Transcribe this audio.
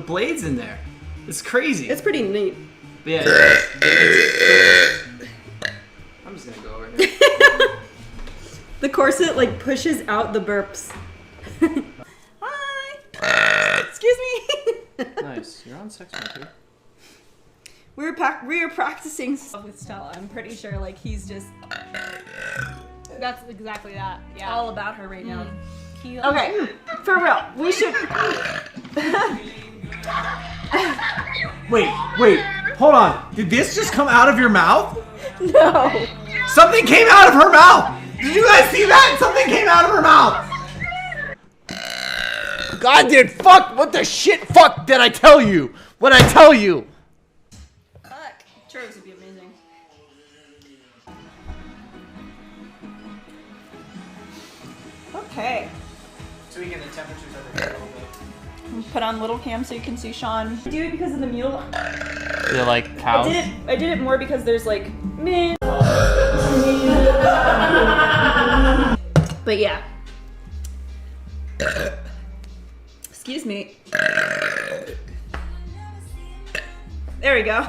blades in there. It's crazy. It's pretty neat. Yeah. I'm just gonna go over here. The corset like pushes out the burps. Hi. Excuse me. Nice. You're on sex mode too. We were practicing with Stella. I'm pretty sure like he's just That's exactly that. Yeah. all about her right now. He, Okay, for real, we should. Wait, hold on. Did this just come out of your mouth? No. Something came out of her mouth! Did you guys see that? Something came out of her mouth! God, dude, fuck! What the shit? Fuck! Did I tell you? What I tell you? Fuck. Churros would be amazing. Okay. Tweaking the temperatures over here a little bit. Put on little cam so you can see Sean. I do it because of the mule. They're like cows. I did it more because there's like meh. But yeah. Excuse me. There we go.